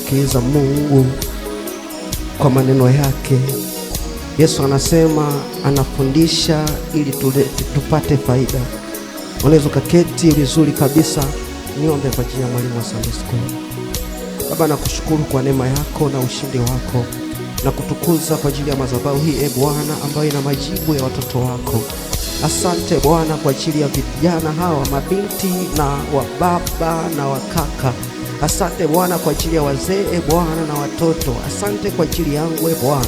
kumsikiliza Mungu kwa maneno yake. Yesu anasema anafundisha ili tupate faida. Unaweza kuketi vizuri kabisa. Niombe kwa ajili ya mwalimu wa Sunday School. Baba, nakushukuru kwa neema yako na ushindi wako, na kutukuza kwa ajili ya madhabahu hii Bwana, ambayo ina majibu ya watoto wako. Asante Bwana kwa ajili ya vijana hawa, mabinti na wababa na wakaka. Asante Bwana kwa ajili ya wazee Bwana na watoto. Asante kwa ajili yangu Bwana,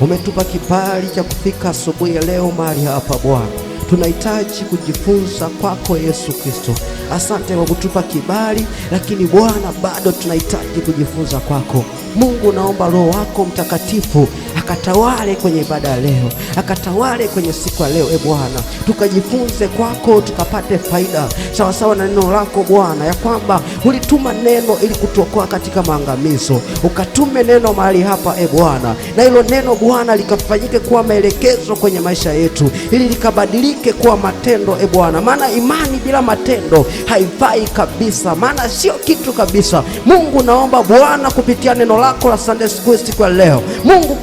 umetupa kibali cha kufika asubuhi ya leo mahali hapa Bwana. Tunahitaji kujifunza kwako Yesu Kristo. Asante kwa kutupa kibali, lakini Bwana bado tunahitaji kujifunza kwako. Mungu, naomba Roho wako Mtakatifu akatawale kwenye ibada ya leo, akatawale kwenye siku ya leo Bwana, tukajifunze kwako, tukapate faida sawa sawa na neno lako Bwana, ya kwamba ulituma neno ili kutuokoa katika maangamizo. Ukatume neno mahali hapa Bwana, na hilo neno Bwana likafanyike kuwa maelekezo kwenye maisha yetu, ili likabadilike kuwa matendo Bwana, maana imani bila matendo haifai kabisa, maana sio kitu kabisa. Mungu, naomba Bwana kupitia neno lako la Sunday School siku ya leo, Mungu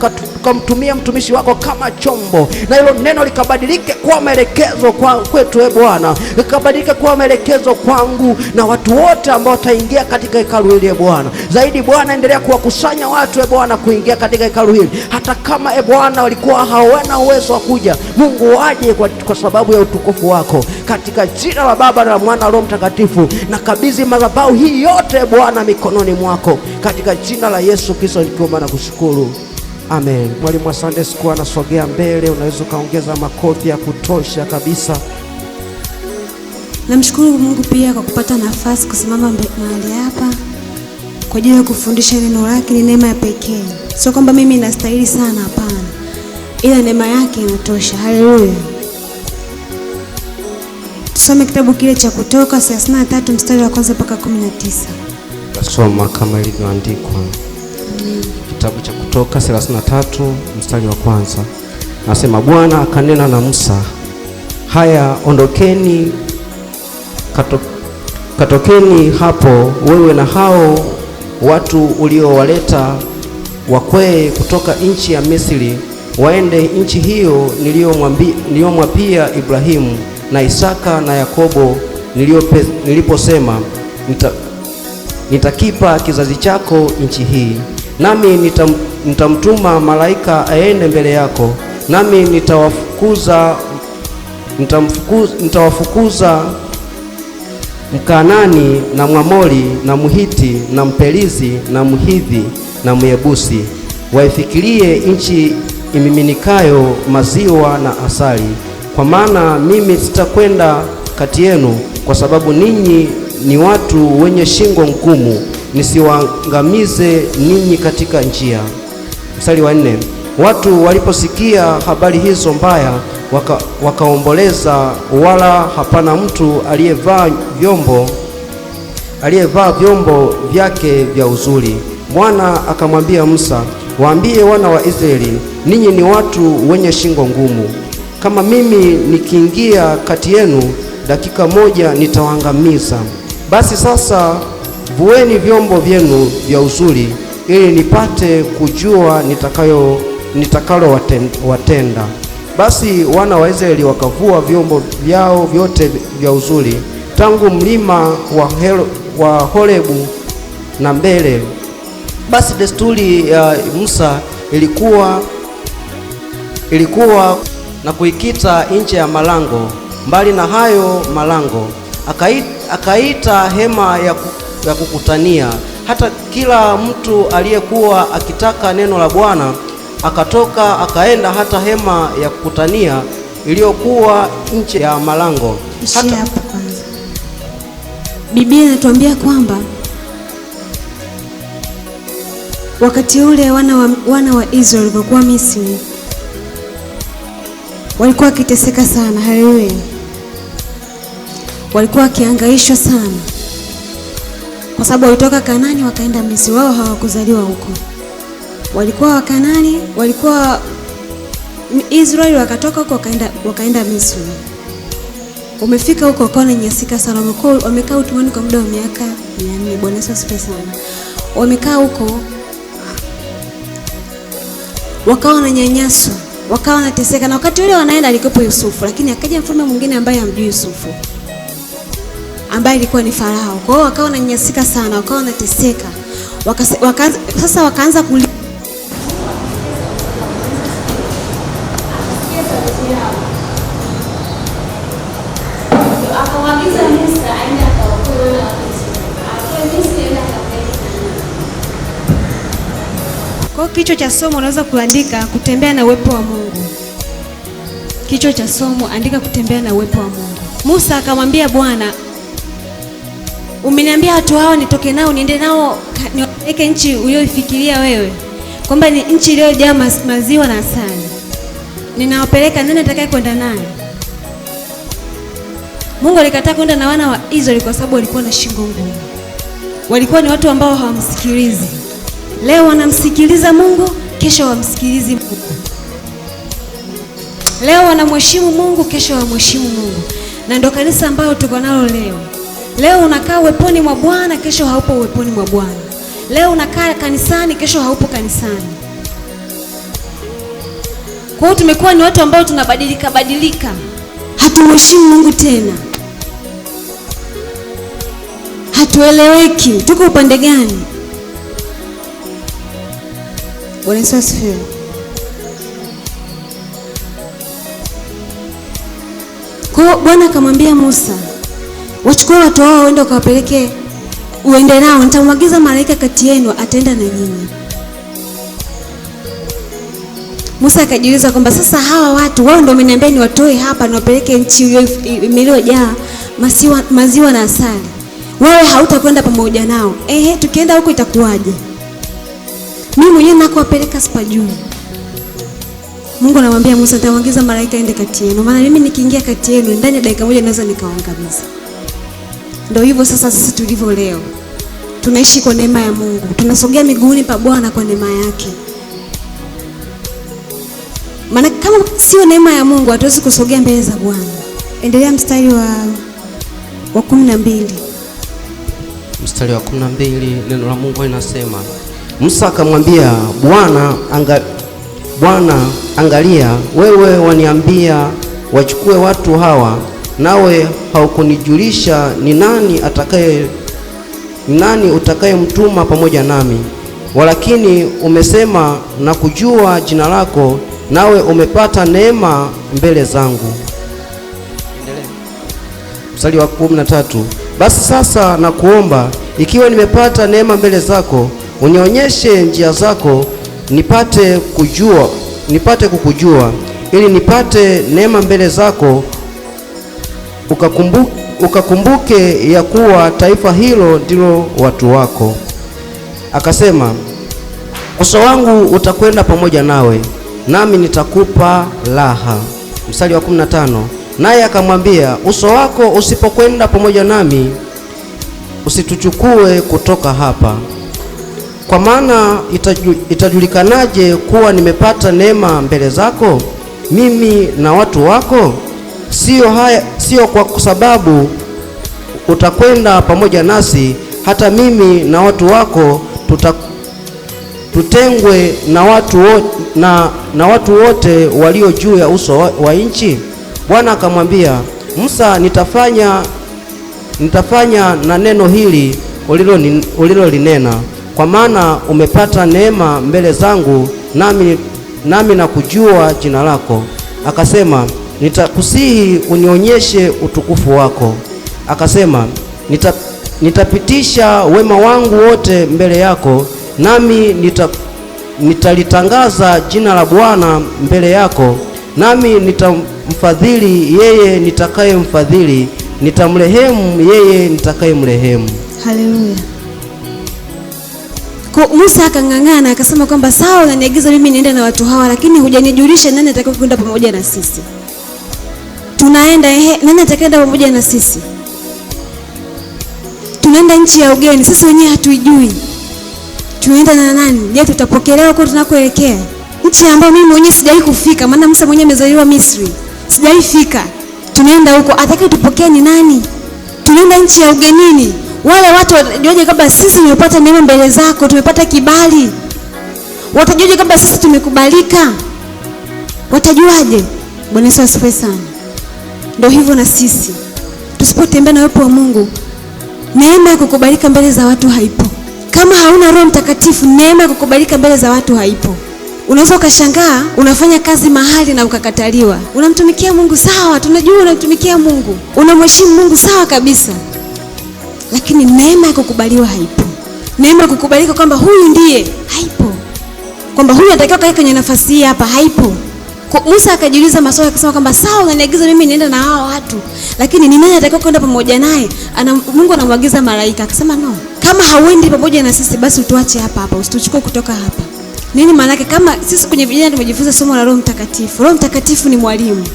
kamtumia mtumishi wako kama chombo, na hilo neno likabadilike kuwa maelekezo kwetu Bwana, likabadilike kuwa maelekezo kwangu na watu wote ambao wataingia katika hekalu hili Bwana. Zaidi Bwana, endelea kuwakusanya watu Bwana kuingia katika hekalu hili, hata kama Bwana walikuwa hawana uwezo wa kuja. Mungu, waje kwa sababu ya utukufu wako, katika jina la Baba na Mwana na Roho Mtakatifu. Na kabidhi madhabahu hii yote Bwana mikononi mwako, katika jina la Yesu Kristo nikiomba na kushukuru. Amen. Mwalimu wa Sunday School anasogea mbele, unaweza kaongeza makofi ya kutosha kabisa. Namshukuru Mungu pia kwa kupata nafasi kusimama mahali hapa kwa ajili ya kufundisha neno lake. Ni neema ya pekee, sio kwamba mimi nastahili sana, hapana, ila neema yake inatosha. Haleluya. Tusome kitabu kile cha Kutoka 33 mstari wa kwanza mpaka 19. Tasoma kama ilivyoandikwa. Kitabu cha Kutoka 33 mstari wa kwanza. Nasema, Bwana akanena na Musa, haya, ondokeni, katokeni hapo, wewe na hao watu uliowaleta wakwee kutoka nchi ya Misri, waende nchi hiyo niliyomwapia Ibrahimu na Isaka na Yakobo, niliposema nitakipa kizazi chako nchi hii. Nami nitamtuma malaika aende mbele yako, nami nitawafukuza Mkanani na Mwamori na Mhiti na Mperizi na Mhivi na Myebusi, waifikirie nchi imiminikayo maziwa na asali. Kwa maana mimi sitakwenda kati yenu, kwa sababu ninyi ni watu wenye shingo ngumu, nisiwaangamize ninyi katika njia. Mstari wa 4. Watu waliposikia habari hizo mbaya wakaomboleza, wala hapana mtu aliyevaa vyombo vyake vya uzuri. Bwana akamwambia Musa, waambie wana wa Israeli, ninyi ni watu wenye shingo ngumu. Kama mimi nikiingia kati yenu, dakika moja nitawaangamiza. Basi sasa vueni vyombo vyenu vya uzuri, ili nipate kujua nitakalo watenda. Basi wana wa Israeli wakavua vyombo vyao vyote vya uzuri tangu mlima wa Horebu na mbele. Basi desturi ya Musa ilikuwa na kuikita nje ya malango. Mbali na hayo malango akaita hema ya kukutania. Hata kila mtu aliyekuwa akitaka neno la Bwana akatoka akaenda hata hema ya kukutania iliyokuwa nje ya malango. Hata hapo kwanza, Biblia inatuambia kwamba wakati ule wana wa Israeli walikuwa Misri, walikuwa wakiteseka sana. Haleluya. Walikuwa wakihangaishwa sana kwa sababu walitoka Kanani wakaenda Misri. Wao hawakuzaliwa huko, walikuwa wa Kanani, walikuwa Israeli, wakatoka huko wakaenda Misri. Umefika huko kwa nyanyasika sana, wamekaa utumwani kwa muda wa miaka 400. Bwana Yesu asifiwe sana. wamekaa huko, wakawa wananyanyaswa, wakawa wanateseka. Na wakati ule wanaenda alikuwepo Yusufu, lakini akaja mfalme mwingine ambaye hamjui Yusufu, ambaye alikuwa ni Farao. Kwa hiyo wakawa wananyanyasika sana, wakawa wanateseka. Sasa wakaanza kulia. Akamwagiza Musa aende akaokoe wale Kwa kichwa cha somo unaweza kuandika kutembea na uwepo wa Mungu. Kichwa cha somo andika kutembea na uwepo wa Mungu. Musa akamwambia Bwana, umeniambia watu hao nitoke nao niende nao niwapeleke nchi uliyoifikiria wewe, kwamba ni nchi iliyojaa maziwa na asali. Ninawapeleka, nani atakaye kwenda naye? Mungu alikataa kwenda na wana wa Israeli kwa sababu walikuwa na shingo ngumu. Walikuwa ni watu ambao hawamsikilizi. Leo wanamsikiliza Mungu, kesho hawamsikilizi Mungu. Leo wanamheshimu Mungu, kesho hawamheshimu Mungu. Na ndio kanisa ambalo tuko nalo leo. Leo unakaa uweponi mwa Bwana, kesho haupo uweponi mwa Bwana. Leo unakaa kanisani, kesho haupo kanisani. Kwa hiyo tumekuwa ni watu ambao tunabadilika. Hatumheshimu Mungu tena. Hatueleweki. Tuko upande gani? Bwana Yesu asifiwe. Kwa Bwana akamwambia Musa, wachukue watu wao waende wakawapeleke, uende nao, nitamwagiza malaika kati yenu ataenda na nyinyi. Musa akajiuliza kwamba sasa hawa watu wao ndio wameniambia niwatoe hapa niwapeleke nchi iliyojaa maziwa na asali. Wewe hautakwenda pamoja nao. Tukienda huko itakuwaje? Mimi mwenyewe nakuwapeleka sipajui. Mungu anamwambia Musa, nitamwagiza malaika aende kati yenu, maana mimi nikiingia kati yenu ndani ya dakika moja naweza nikawaangamiza. Ndio hivyo sasa sisi tulivyo leo. Tunaishi kwa neema ya Mungu. Tunasogea miguuni pa Bwana kwa neema yake. Maana kama sio neema ya Mungu hatuwezi kusogea mbele za Bwana. Endelea mstari wa 12. Mstari wa 12, neno la Mungu linasema, Musa akamwambia Bwana, angalia, wewe waniambia wachukue watu hawa, nawe haukunijulisha ni nani utakayemtuma pamoja nami. Walakini umesema na kujua jina lako, nawe umepata neema mbele zangu. Mstari wa 13, basi sasa nakuomba, ikiwa nimepata neema mbele zako, unionyeshe njia zako, nipate kukujua, ili nipate neema mbele zako, ukakumbuke ya kuwa taifa hilo ndilo watu wako. Akasema, uso wangu utakwenda pamoja nawe, nami nitakupa raha. Mstari wa 15, naye akamwambia, uso wako usipokwenda pamoja nami, usituchukue kutoka hapa. Kwa maana itajulikanaje kuwa nimepata neema mbele zako, mimi na watu wako? Sio kwa sababu utakwenda pamoja nasi, hata mimi na watu wako tutengwe na watu wote walio juu ya uso wa nchi. Bwana akamwambia Musa, nitafanya na neno hili ulilolinena, kwa maana umepata neema mbele zangu, nami na kujua jina lako. Akasema, nitakusihi unionyeshe utukufu wako. Akasema, nitapitisha wema wangu wote mbele yako, nami nitalitangaza jina la Bwana mbele yako, nami nitamfadhili yeye nitakayemfadhili, nitamrehemu yeye nitakayemrehemu. Haleluya. Kwa Musa akang'ang'ana akasema kwamba sawa, unaniagiza mimi niende na watu hawa, lakini hujanijulisha nani atakayekwenda pamoja na sisi. Tunaenda nani atakayeenda pamoja na sisi? Tunaenda nchi ya ugeni, sisi wenyewe hatuijui. Tunaenda na nani? Je, tutapokelewa huko tunakoelekea? Nchi ambayo mimi mwenyewe sijawahi kufika, maana Musa mwenyewe amezaliwa Misri. Sijawahi fika. Tunaenda huko, atakayetupokea ni nani? Tunaenda nchi ya ugenini. Wale watu watajuaje kwamba sisi tumepata neema mbele zako, tumepata kibali? Watajuaje kwamba sisi tumekubalika? Watajuaje? Bwana Yesu asifiwe sana. Ndio hivyo na sisi. Tusipotembea na uwepo wa Mungu, neema ya kukubalika mbele za watu haipo. Kama hauna Roho Mtakatifu, neema ya kukubalika mbele za watu haipo. Unaweza ukashangaa unafanya kazi mahali na ukakataliwa. Unamtumikia Mungu sawa, tunajua unamtumikia Mungu, unamheshimu Mungu sawa kabisa, lakini neema ya kukubaliwa haipo. Neema ya kukubalika kwamba huyu ndiye, haipo. Kwamba huyu anatakiwa kae kwenye nafasi hii hapa, haipo. Musa akajiuliza maswali akasema kwamba sawa, unaniagiza mimi niende na hao watu, lakini ni nani atakayekuwa kwenda pamoja naye? Mungu anamwagiza malaika. Akasema no, kama hauendi pamoja na sisi basi utuache hapa hapa, usituchukue kutoka hapa. Nini maana yake? Kama sisi kwenye vijana tumejifunza somo la Roho Mtakatifu. Roho Mtakatifu ni mwalimu,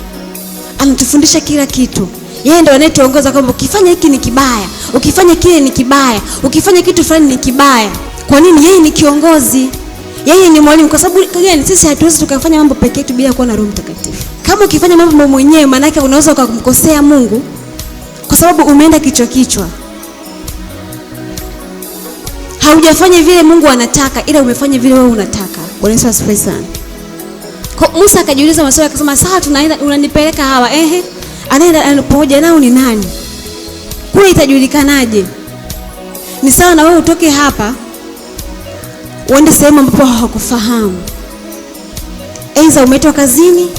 anatufundisha kila kitu. Yeye ndiye anayetuongoza kwamba ukifanya hiki ni kibaya, ukifanya kile ni kibaya, ukifanya kitu fulani ni kibaya. Kwa nini? Yeye ni kiongozi, yeye ni mwalimu. Kwa sababu gani? Sisi hatuwezi tukafanya mambo peke yetu bila kuwa na Roho Mtakatifu. Kama ukifanya mambo mwenyewe, maana yake unaweza ukamkosea Mungu kwa sababu umeenda kichwa. Haujafanya vile Mungu anataka, ila umefanya vile wewe unataka. Bwana Yesu asifiwe sana. Kwa Musa akajiuliza maswali akasema, sawa, tunaenda, unanipeleka hawa, anaenda pamoja nao ni nani? Kule itajulikanaje? Ni sawa na wewe utoke hapa uende sehemu ambapo hawakufahamu. Aidha umetoka kazini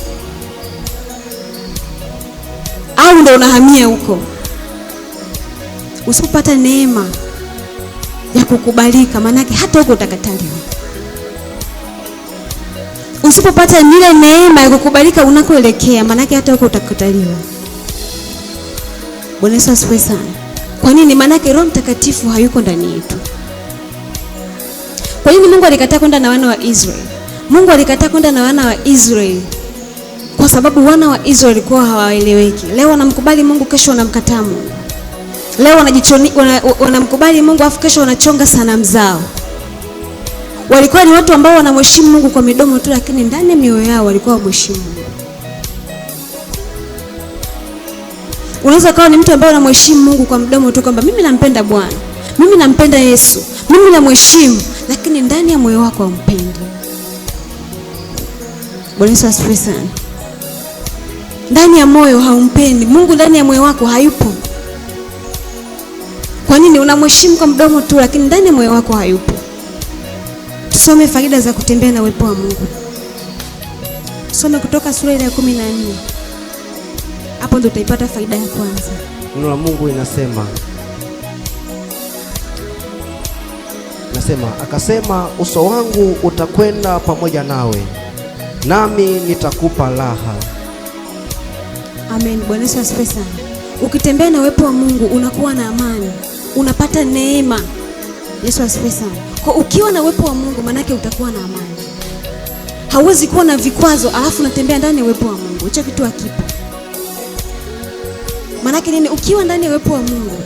au ndio unahamia huko. Usipopata neema ya kukubalika, maana yake hata huko utakataliwa. Usipopata ile neema ya kukubalika unakoelekea, maana yake hata huko utakataliwa. Bwana Yesu asifiwe sana. Kwa nini? Maana yake Roho Mtakatifu hayuko ndani yetu. Kwa nini Mungu alikataa kwenda na wana wa Israeli? Mungu alikataa kwenda na wana wa Israeli kwa sababu wana wa Israeli walikuwa hawaeleweki. Leo wanamkubali Mungu, kesho wanamkataa Mungu. Leo wanamkubali Mungu afu kesho wanachonga sanamu zao. Walikuwa ni watu ambao wanamheshimu Mungu kwa midomo tu, lakini ndani ya mioyo yao walikuwa wamheshimu Mungu. Unaweza kuwa ni mtu ambaye unamheshimu Mungu kwa mdomo tu kwamba mimi nampenda Bwana, mimi nampenda Yesu, mimi namheshimu, lakini ndani ya moyo wako humpendi. Bwana Yesu asifiwe sana. Ndani ya moyo haumpendi Mungu, ndani ya moyo wako hayupo. Kwa nini? Unamheshimu kwa mdomo tu, lakini ndani ya moyo wako hayupo. Tusome faida za kutembea na uwepo wa Mungu. Tusome Kutoka sura ya 14. Hapo ndio utaipata faida ya kwanza. Neno la Mungu inasema, akasema uso wangu utakwenda pamoja nawe, nami nitakupa raha. Amen. Bwana Yesu asifiwe sana. Ukitembea na uwepo wa Mungu unakuwa na amani, unapata neema. Yesu asifiwe sana. Kwa ukiwa na uwepo wa Mungu maana yake utakuwa na amani. Hauwezi kuwa na vikwazo alafu unatembea ndani ya uwepo wa Mungu. Hicho kitu hakipo. Maana yake nini? Ukiwa ndani ya uwepo wa Mungu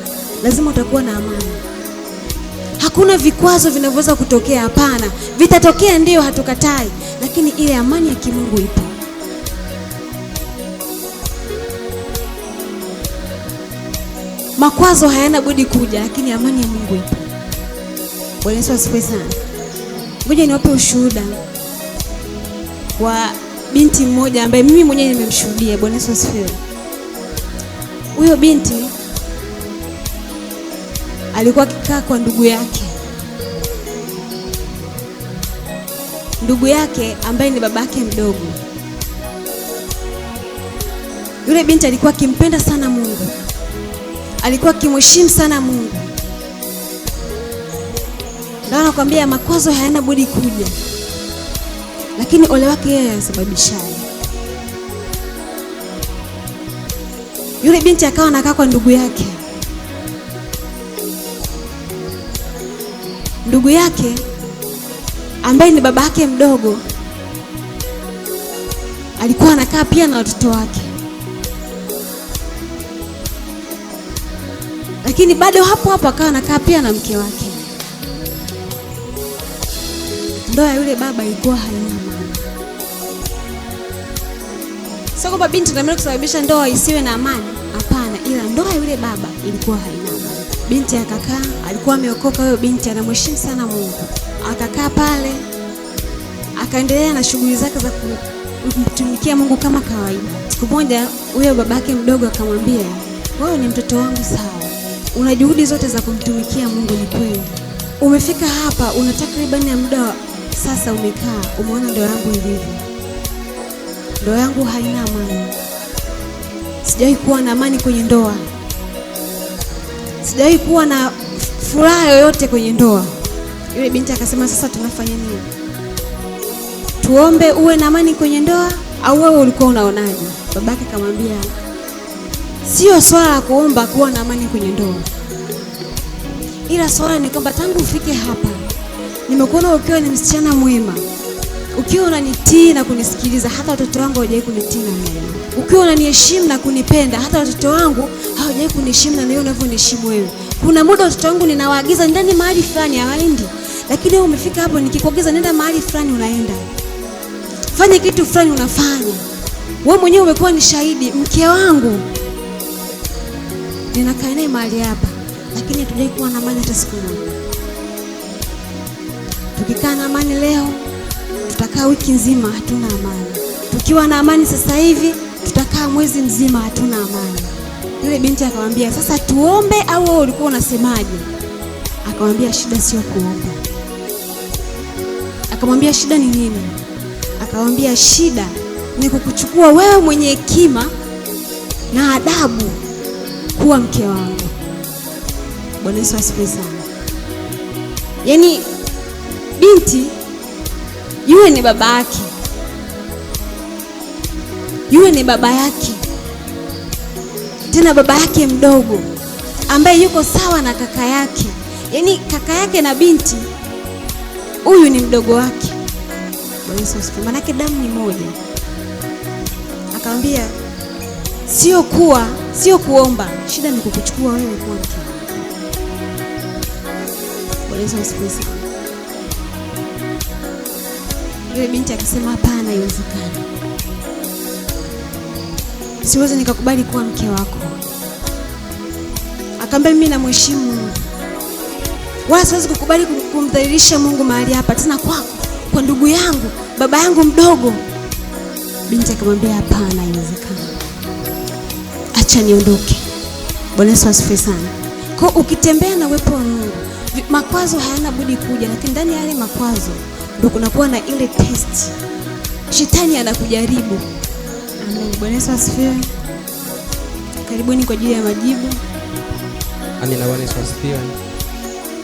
lazima utakuwa na amani. Hakuna vikwazo vinavyoweza kutokea, hapana. Vitatokea ndio, hatukatai, lakini ile amani ya kimungu ipo. Makwazo hayana budi kuja, lakini amani ya Mungu ipo. Bwana Yesu asifiwe sana. Ngoja niwape ushuhuda wa binti mmoja ambaye mimi mwenyewe nimemshuhudia. Bwana Yesu asifiwe. Huyo binti alikuwa akikaa kwa ndugu yake. Ndugu yake ambaye ni babake mdogo. Yule binti alikuwa akimpenda sana Mungu. Alikuwa akimheshimu sana Mungu. Ndio nakwambia makwazo hayana budi kuja, lakini ole wake yeye anasababishaye. Yule binti akawa anakaa kwa ndugu yake. Ndugu yake ambaye ni baba yake mdogo alikuwa anakaa pia na watoto wake, lakini bado hapo hapo akawa anakaa pia na mke wake. Ndoa yule baba ilikuwa haina amani. Sio kwamba binti ndio kusababisha ndoa isiwe na amani, hapana, ila ndoa yule baba ilikuwa haina amani. Binti akakaa, alikuwa ameokoka huyo binti, anamheshimu sana Mungu. Akakaa pale, akaendelea na shughuli zake za kumtumikia Mungu kama kawaida. Siku moja huyo babake mdogo akamwambia, wewe ni mtoto wangu sawa, una juhudi zote za kumtumikia Mungu, ni kweli. Umefika hapa, una takriban ya muda sasa umekaa, umeona ndoa yangu ilivyo. Ndoa yangu haina amani. Sijawahi kuwa na amani kwenye ndoa. Sijawahi kuwa na furaha yoyote kwenye ndoa. Yule binti akasema, sasa tunafanya nini? Tuombe uwe na amani kwenye ndoa au wewe ulikuwa unaonaje? Babake akamwambia, sio swala la kuomba kuwa na amani kwenye ndoa, ila swala ni kwamba tangu ufike hapa nimekuona ukiwa ni msichana mwema, ukiwa unanitii na kunisikiliza, hata watoto wangu hawajawahi kunitii na mimi. Ukiwa unaniheshimu na kunipenda, hata watoto wangu hawajawahi kuniheshimu na wewe unavyoniheshimu wewe. Kuna muda watoto wangu ninawaagiza ndani mahali fulani hawaendi, lakini wewe umefika hapo nikikuagiza nenda mahali fulani unaenda. Fanya kitu fulani unafanya. Wewe mwenyewe umekuwa ni shahidi, mke wangu ninakaa naye mahali hapa, lakini hatujawahi kuwa na amani hata siku moja. Tukikaa na amani leo, tutakaa wiki nzima hatuna amani. Tukiwa na amani sasa hivi, tutakaa mwezi mzima hatuna amani. Yule binti akamwambia, sasa tuombe au wewe ulikuwa unasemaje? Akamwambia, shida sio kuomba. Akamwambia, shida ni nini? Akamwambia, shida ni kukuchukua wewe mwenye hekima na adabu kuwa mke wangu. Bwana Yesu asifiwe sana. Yaani binti yule ni baba yake, yule ni baba yake, tena baba yake mdogo ambaye yuko sawa na kaka yake. Yaani kaka yake na binti huyu ni mdogo wake. Bwana Yesu asifiwe. Manake damu ni moja. Akamwambia, sio kuomba, shida ni kukuchukua wewe kuwa mke. Bwana Yesu asifiwe sana. Yule binti akasema, hapana, haiwezekani. Siwezi nikakubali kuwa mke wako. Akamwambia, mimi namheshimu Mungu, wala siwezi kukubali kumdhalilisha Mungu mahali hapa, tena kwako, kwa ndugu yangu, baba yangu mdogo. Binti akamwambia, hapana, haiwezekani. Acha niondoke. Bwana Yesu asifiwe sana. Kwa ukitembea na uwepo wa Mungu, makwazo hayana budi kuja, lakini ndani ya yale makwazo ndio kunakuwa na ile test. Shetani anakujaribu. Amen. Bwana Yesu asifiwe. Karibuni kwa ajili ya majibu. Amina. Bwana Yesu asifiwe.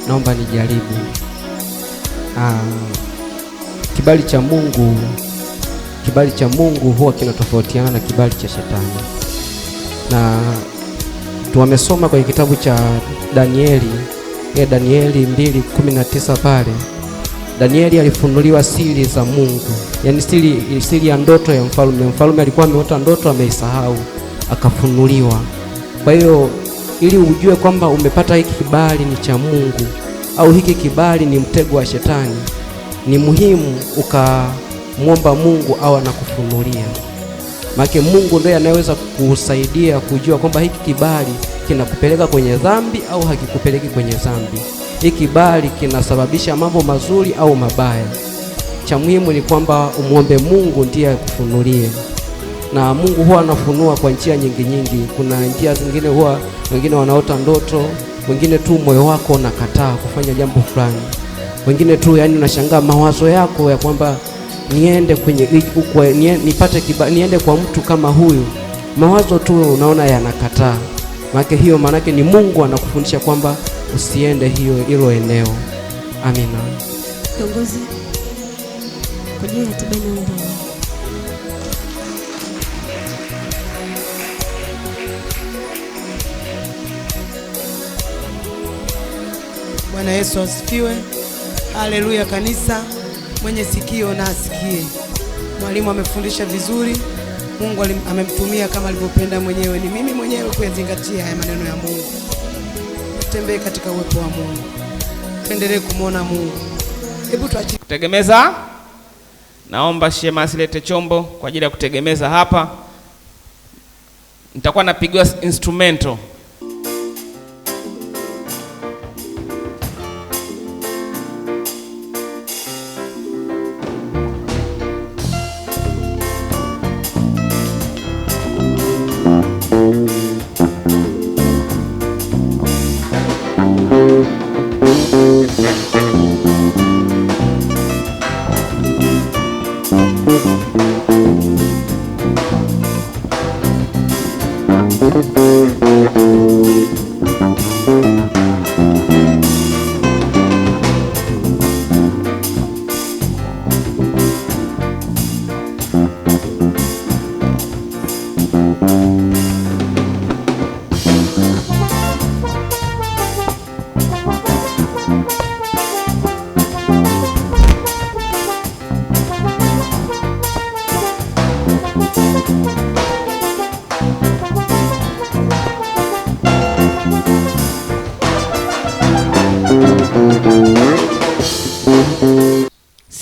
Naomba nijaribu. Kibali cha Mungu huwa kinatofautiana na kibali cha shetani. Na tumesoma kwenye kitabu cha Danieli 2:19 pale. Danieli alifunuliwa siri za Mungu, yaani siri ya ndoto ya mfalme. Mfalme alikuwa ameota ndoto ameisahau, akafunuliwa. Kwa hiyo ili ujue kwamba umepata hiki kibali ni cha Mungu au hiki kibali ni mtego wa shetani, ni muhimu ukamwomba Mungu au anakufunulia. Maana Mungu ndiye anayeweza kusaidia kujua kwamba hiki kibali kinakupeleka kwenye dhambi au hakikupeleki kwenye dhambi. Hiki kibali kinasababisha mambo mazuri au mabaya. Cha muhimu ni kwamba umuombe Mungu ndiye akufunulie. Na Mungu huwa anafunua kwa njia nyingi. Kuna njia zingine huwa wengine wanaota ndoto, wengine tu moyo wako unakataa kufanya jambo fulani. Wengine tu yani unashangaa mawazo yako ya kwamba niende kwenye nipate kibali, niende kwa mtu kama huyu. Mawazo tu unaona yanakataa. Maana ni Mungu anakufundisha kwamba usiende hilo eneo. Amina. Kiongozi kwa ajili ya tiba na ndoa. Bwana Yesu asifiwe. Haleluya kanisa. Mwenye sikio na asikie. Mwalimu amefundisha vizuri. Mungu amemtumia kama alivyopenda mwenyewe. Ni mimi mwenyewe kuyazingatia haya maneno ya Mungu. Tembee katika uwepo wa Mungu. Tuendelee kumwona Mungu. Hebu tuache kutegemeza. Naomba Shema asilete chombo kwa ajili ya kutegemeza hapa. Nitakuwa napigiwa instrumento.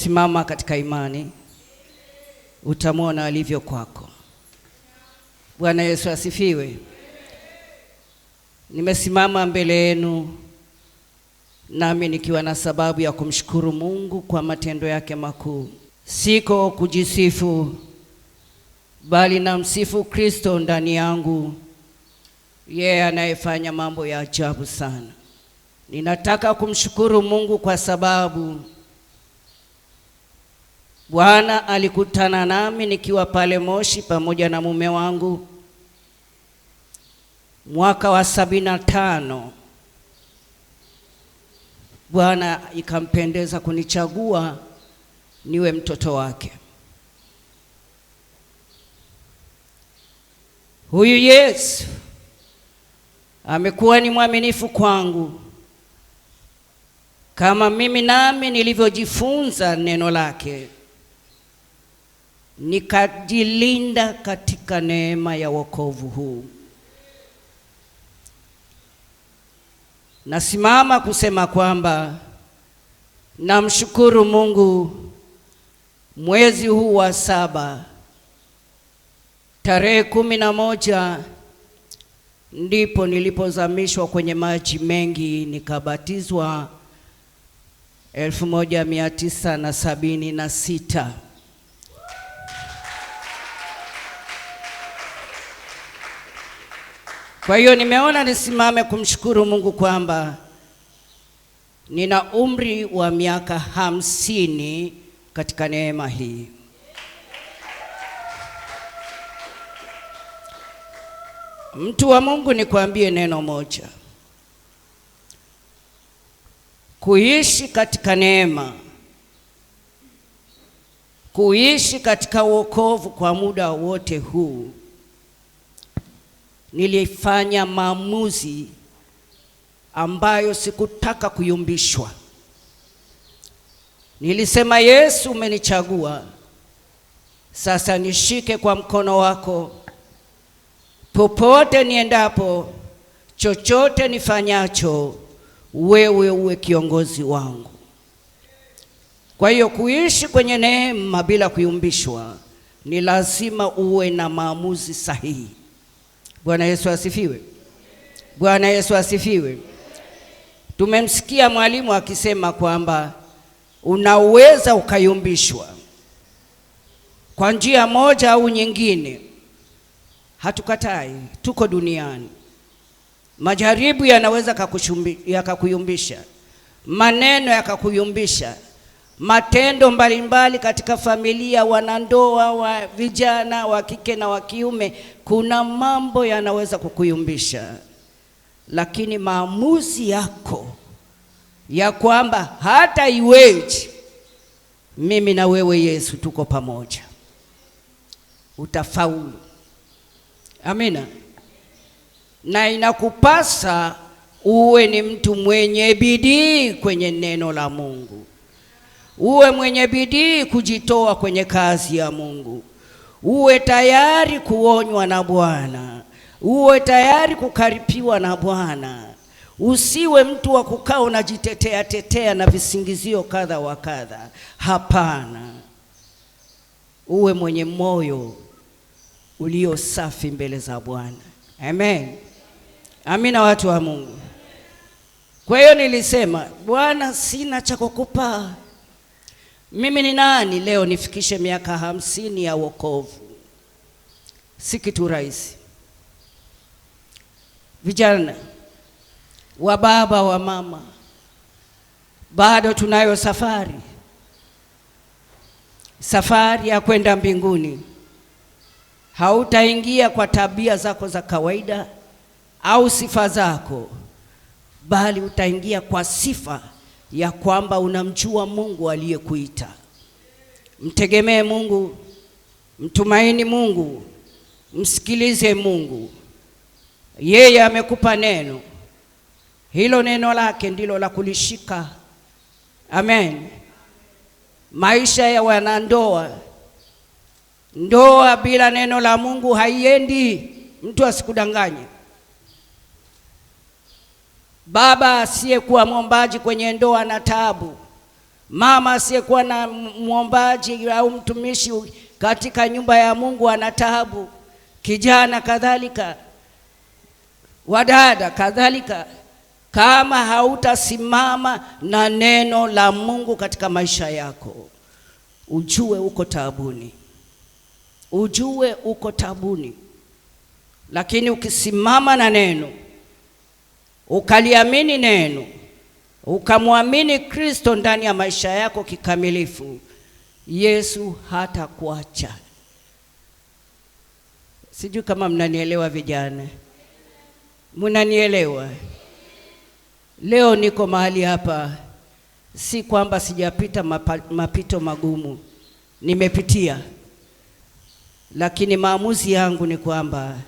Simama katika imani, utamwona alivyo kwako. Bwana Yesu asifiwe. Nimesimama mbele yenu nami nikiwa na sababu ya kumshukuru Mungu kwa matendo yake makuu. Siko kujisifu, bali namsifu Kristo ndani yangu, yeye anayefanya mambo ya ajabu sana. Ninataka kumshukuru Mungu kwa sababu Bwana alikutana nami nikiwa pale Moshi pamoja na mume wangu mwaka wa 75. Bwana ikampendeza kunichagua niwe mtoto wake. Huyu Yesu amekuwa ni mwaminifu kwangu, kama mimi nami nilivyojifunza neno lake, nikajilinda katika neema ya wokovu huu. Nasimama kusema kwamba namshukuru Mungu, mwezi huu wa 7 tarehe 11 ndipo nilipozamishwa kwenye maji mengi nikabatizwa 1976. Kwa hiyo nimeona nisimame kumshukuru Mungu kwamba nina umri wa miaka 50 katika neema hii. Mtu wa Mungu, nikwambie neno moja. Kuishi katika neema, kuishi katika wokovu kwa muda wote huu, nilifanya maamuzi ambayo sikutaka kuyumbishwa. Nilisema, Yesu umenichagua, sasa nishike kwa mkono wako. Popote niendapo, chochote nifanyacho, wewe uwe kiongozi wangu. Kwa hiyo kuishi kwenye neema bila kuyumbishwa, ni lazima uwe na maamuzi sahihi. Bwana Yesu asifiwe. Bwana Yesu asifiwe. Tumemsikia mwalimu akisema kwamba unaweza ukayumbishwa kwa njia moja au nyingine. Hatukatai, tuko duniani. Majaribu yanaweza yakakuyumbisha, maneno yakakuyumbisha, matendo mbalimbali katika familia, wanandoa, wa vijana wa kike na wa kiume, kuna mambo yanaweza kukuyumbisha. Lakini maamuzi yako ya kwamba hata iweje, mimi na wewe Yesu tuko pamoja, utafaulu. Amina. Na inakupasa uwe ni mtu mwenye bidii kwenye neno la Mungu. Uwe mwenye bidii kujitoa kwenye kazi ya Mungu. Uwe tayari kuonywa na Bwana. Uwe tayari kukaripiwa na Bwana. Usiwe mtu wa kukaa unajitetea na visingizio kadha wa kadha. Hapana. Uwe mwenye moyo ulio safi mbele za Bwana. Amen. Amina, watu wa Mungu. Kwa hiyo nilisema, Bwana, sina cha kukupa. Mimi ni nani leo nifikishe miaka 50 ya wokovu? Si kitu rahisi. Vijana, wa baba, wa mama, bado tunayo safari ya kwenda mbinguni. Hautaingia kwa tabia zako za kawaida au sifa zako, bali utaingia kwa sifa ya kwamba unamjua Mungu aliyekuita. Mtegemee Mungu, mtumaini Mungu, msikilize Mungu. Yeye amekupa neno, hilo neno lake ndilo la kulishika. Amen. Maisha ya wanandoa, ndoa bila neno la Mungu haiendi. Mtu asikudanganye. Baba asiyekuwa mwombaji kwenye ndoa na taabu, Mama asiyekuwa na mwombaji au mtumishi katika nyumba ya Mungu ana taabu. Kijana kadhalika, wadada kadhalika, kama hautasimama na neno la Mungu katika maisha yako, ujue uko taabuni, ujue uko taabuni. Lakini ukisimama na neno, ukaliamini neno, ukamwamini Kristo ndani ya maisha yako kikamilifu, Yesu hatakuacha. Sijui kama mnanielewa vijana. Mnanielewa? Leo niko mahali hapa, si kwamba sijapita mapito magumu, nimepitia. Lakini maamuzi yangu ni kwamba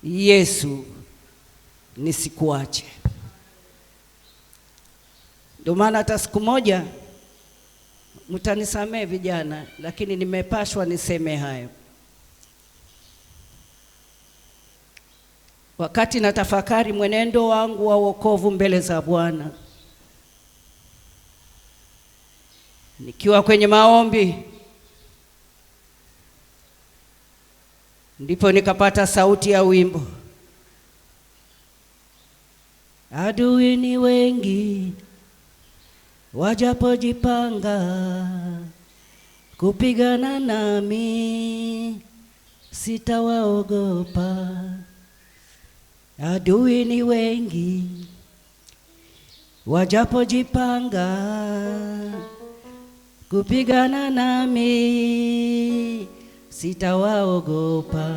Yesu nisikuache. Ndio maana hata siku moja, mtanisamee vijana, lakini nimepashwa niseme hayo. Wakati natafakari mwenendo wangu wa wokovu mbele za Bwana, nikiwa kwenye maombi, ndipo nikapata sauti ya wimbo. Adui ni wengi wajapojipanga kupigana nami, sitawaogopa. Adui ni wengi wajapojipanga kupigana nami, sitawaogopa.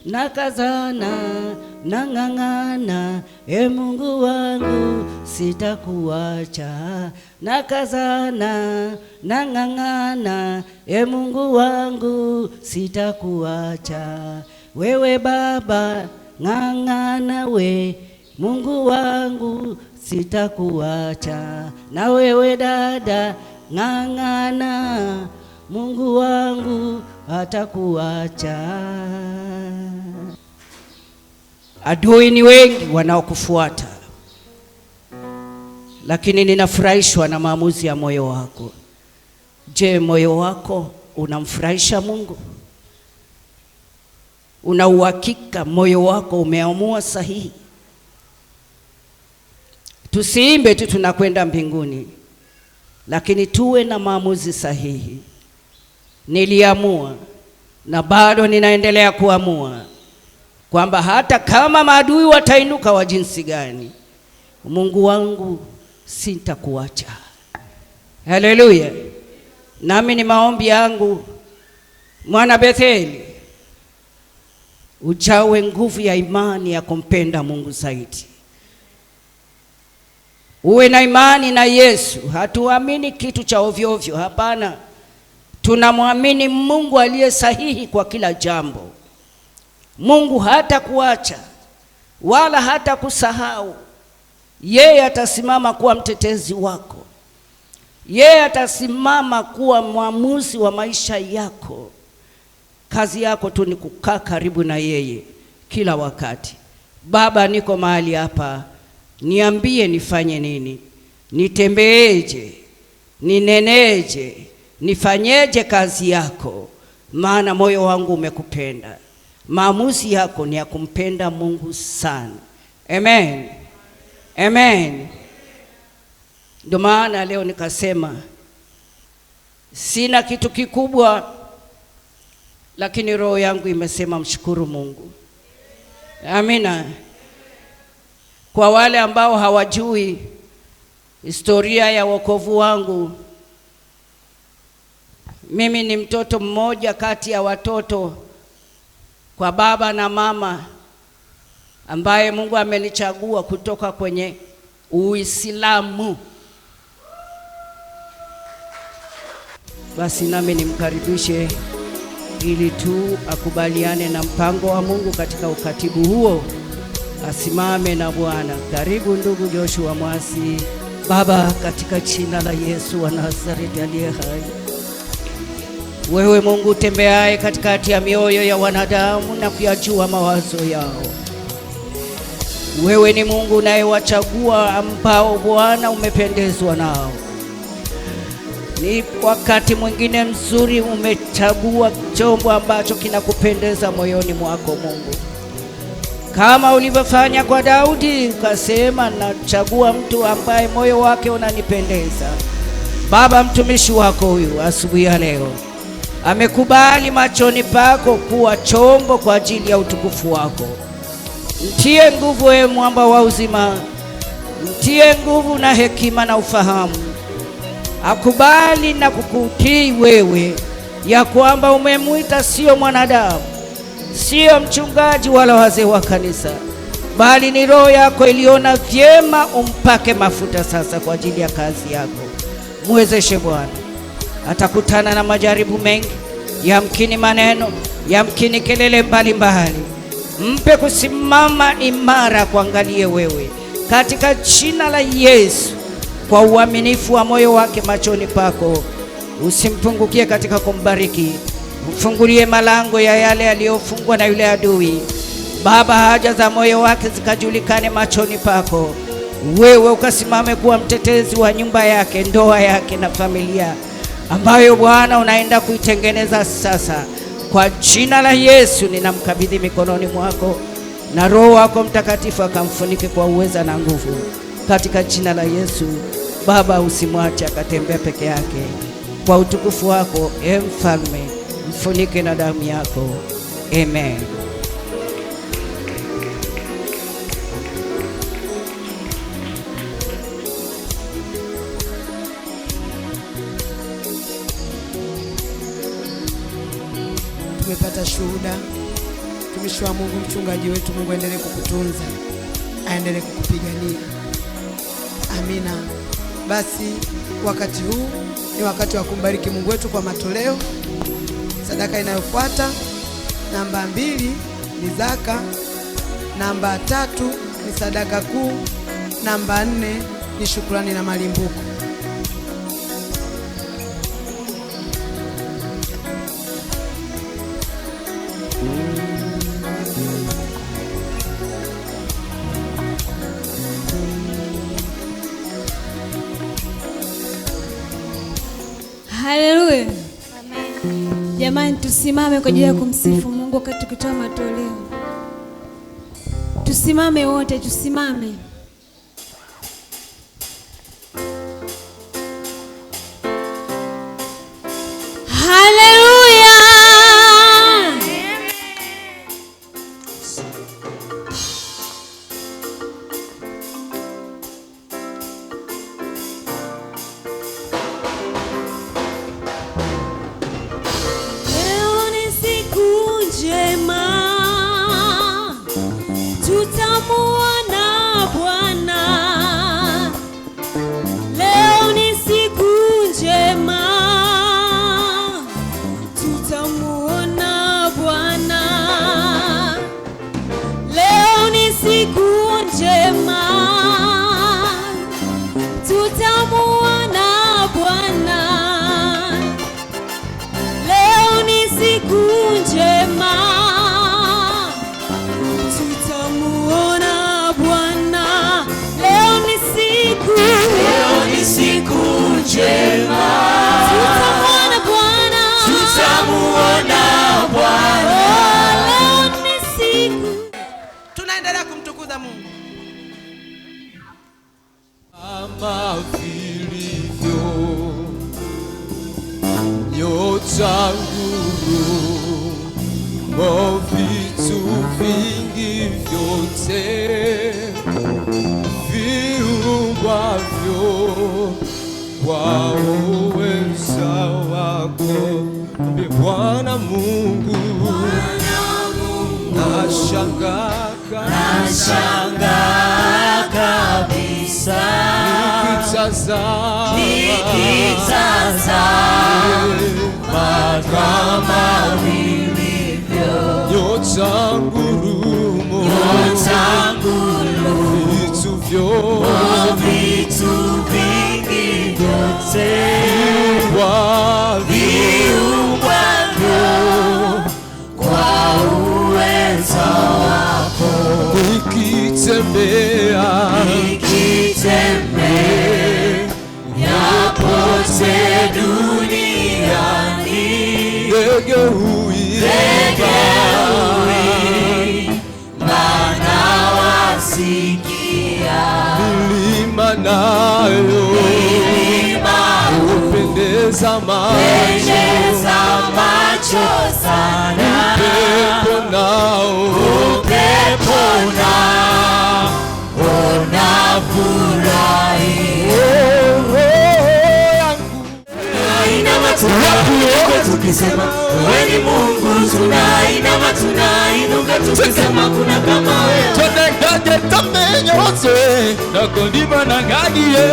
Nakazana, nang'ang'ana, Mungu wangu sitakuacha. Nakazana, nang'ang'ana, Mungu wangu sitakuacha. Wewe Baba ng'ang'ana, we Mungu wangu sitakuacha. Na wewe dada ng'ang'ana, Mungu wangu hatakuacha. Adui ni wengi wanaokufuata, lakini ninafurahishwa na maamuzi ya moyo wako. Je, moyo wako unamfurahisha Mungu? Una uhakika moyo wako umeamua sahihi? Tusiimbe tu tunakwenda mbinguni, lakini tuwe na maamuzi sahihi. Niliamua na bado ninaendelea kuamua kwamba hata kama maadui watainuka wa jinsi gani, Mungu wangu sitakuacha. Haleluya. Nami ni maombi yangu, mwana Betheli, ujawe nguvu ya imani ya kumpenda Mungu zaidi. Uwe na imani na Yesu. Hatuamini kitu cha ovyo ovyo, hapana. Tunamwamini Mungu aliye sahihi kwa kila jambo. Mungu hata kuacha wala hata kusahau. Yeye atasimama kuwa mtetezi wako. Yeye atasimama kuwa mwamuzi wa maisha yako. Kazi yako tu ni kukaa karibu na yeye kila wakati. Baba, niko mahali hapa, niambie nifanye nini? Nitembeeje? Nineneje? Nifanyeje kazi yako? Maana moyo wangu umekupenda. Maamuzi yako ni ya kumpenda Mungu sana. Amen. Amen. Ndio maana leo nikasema sina kitu kikubwa, lakini roho yangu imesema mshukuru Mungu. Amina. Kwa wale ambao hawajui historia ya wokovu wangu, mimi ni mtoto mmoja kati ya watoto kwa baba na mama ambaye Mungu amenichagua kutoka kwenye Uislamu. Basi nami nimkaribishe ili tu akubaliane na mpango wa Mungu katika ukatibu huo, asimame na Bwana. Karibu ndugu Joshua Mwasi. Baba, katika jina la Yesu wa Nazareti aliye hai, wewe Mungu tembeaye katikati ya mioyo ya wanadamu na kuyajua mawazo yao, Wewe ni Mungu unayewachagua ambao Bwana umependezwa nao. Ni wakati mwingine mzuri umechagua chombo ambacho kinakupendeza moyoni mwako Mungu, kama ulivyofanya kwa Daudi, ukasema nachagua mtu ambaye moyo wake unanipendeza. Baba, mtumishi wako huyu asubuhi ya leo amekubali machoni pako kuwa chombo kwa ajili ya utukufu wako. Mtie nguvu wewe mwamba wa uzima, mtie nguvu na hekima na ufahamu. Akubali na kukutii wewe, ya kwamba umemwita sio mwanadamu, sio mchungaji wala wazee wa kanisa, bali ni Roho yako iliona vyema umpake mafuta sasa kwa ajili ya kazi yako. Mwezeshe Bwana. Atakutana na majaribu mengi, yamkini maneno, yamkini kelele mbalimbali. Mpe kusimama imara kuangalie wewe, katika jina la Yesu. Kwa uaminifu wa moyo wake machoni pako, usimpungukie katika kumbariki. Mfungulie malango ya yale yaliyofungwa na yule adui. Baba, haja za moyo wake zikajulikane machoni pako. Wewe ukasimame kuwa mtetezi wa nyumba yake, ndoa yake na familia ambayo Bwana unaenda kuitengeneza sasa. Kwa jina la Yesu ninamkabidhi mikononi mwako, na Roho wako Mtakatifu akamfunike kwa uweza na nguvu, katika jina la Yesu. Baba, usimwache akatembea peke yake, kwa utukufu wako Mfalme, mfunike na damu yako. Amen. Tumepata shuhuda. Mtumishi wa Mungu, mchungaji wetu, Mungu aendelee kukutunza, aendelee kukupigania. Amina. Basi wakati huu ni wakati wa kumbariki Mungu wetu kwa matoleo. Sadaka inayofuata namba 2 ni zaka, namba 3 ni sadaka kuu, namba 4 ni shukrani na malimbuko. Haleluya. Amen. Jamani, tusimame kwa ajili ya kumsifu Mungu wakati tukitoa matoleo. Tusimame wote, tusimame. Haleluya. Tutamuona Bwana. Leo ni siku njema, tutamuona Bwana. Leo ni siku njema, tutamuona Bwana. Leo ni siku njema, tutamuona Bwana. Leo ni siku njema, tutamuona Bwana. Leo ni siku. Tunaendelea kumtukuza Mungu. Kama vilivyo nyota ngurumo, vitu vingi vyote viumbwavyo kwa uweza wako. Mwambie Bwana Mungu, nashangaa kabisa nikitazama kama vilivyo nyota ngurumo, vitu vingi vyote viumbwavyo kwa uweza wako. Nikitembea ndege huimba, maana wasikia. milima nayo hupendeza macho sana, upepo nao unafurahi. Tukisema wewe ni Mungu, tunainuka tukisema kuna kama wewe. Tunengaje tamenya wose nakondima nangagie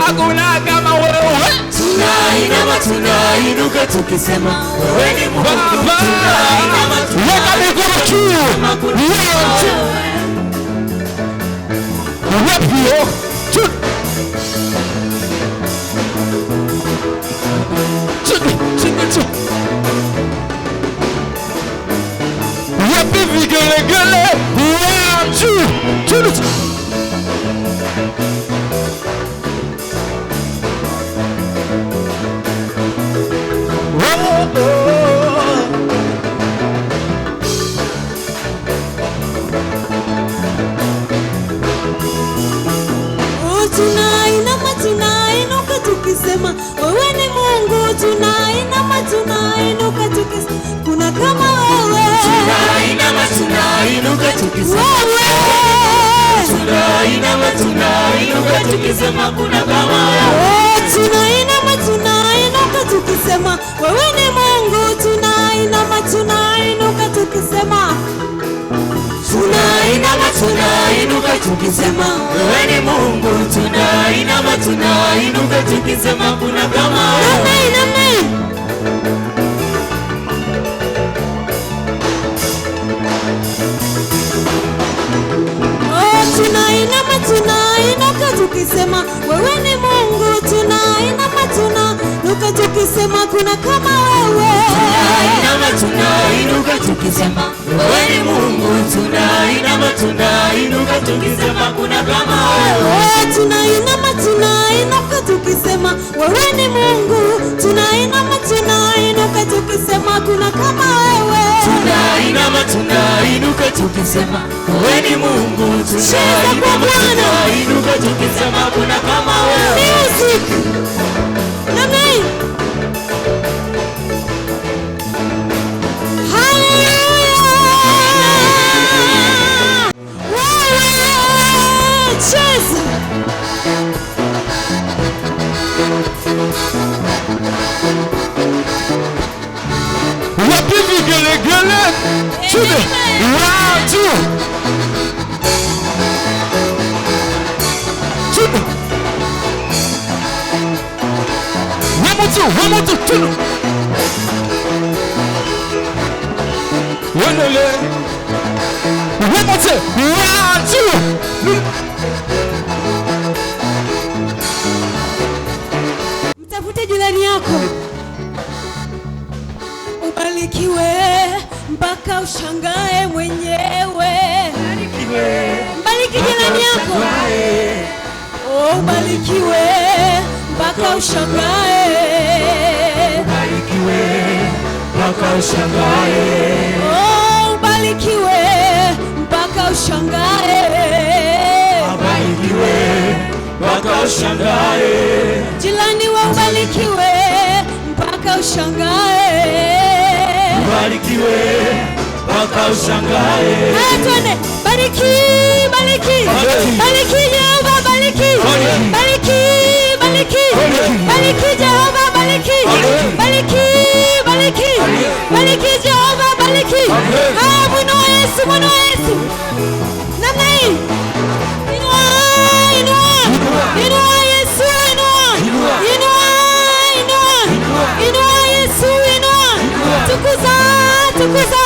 hakuna kama wewe. Tunainuka tukisema wewe ni Mungu, tunainuka tukisema kuna kama wewe. Wapi vigelegele, watu tunainuka tukisema wewe ni Mungu, tunainuka tukisema kuna kama wewe. Tunainuka tukisema tukisema kuna kama wewe. Tunainuka tukisema wewe ni Mungu, tunainuka tukisema tunainuka tukisema wewe ni Mungu, tunainuka tukisema kuna kama wewe. Tunainuka tukisema wewe ni Mungu, tunainuka tukisema kuna kama wewe. Tunainuka tukisema wewe ni Mungu, tunainuka tukisema kuna kama wewe. Tunainuka tukisema wewe ni Mungu, tunainuka tukisema kuna kama wewe. Tunainuka tukisema wewe ni Mungu, tunainuka tukisema kuna kama wewe. Music. Amen. Hallelujah. Wewe cheza. wapi vigelegele, watu wamoto tuno wenele wamote watu. Mtafute jirani yako, ubarikiwe mpaka ushangae mwenyewe. Mbariki jirani yako, ubarikiwe mpaka ushangae. Ubarikiwe mpaka ushangae. Ubarikiwe mpaka ushangae. Ubarikiwe mpaka ushangae. Jirani wa ubarikiwe mpaka ushangae. Ubarikiwe mpaka ushangae. Haya twende, bariki, bariki, bariki Jehova, bariki, bariki, bariki, bariki Jehova, bariki, bariki, bariki, bariki Jehova, bariki. Haya mwinua Yesu, mwinua Yesu. Namna hii. Inua, inua, inua Yesu, inua, inua, inua, inua Yesu, inua. Tukuza, tukuza,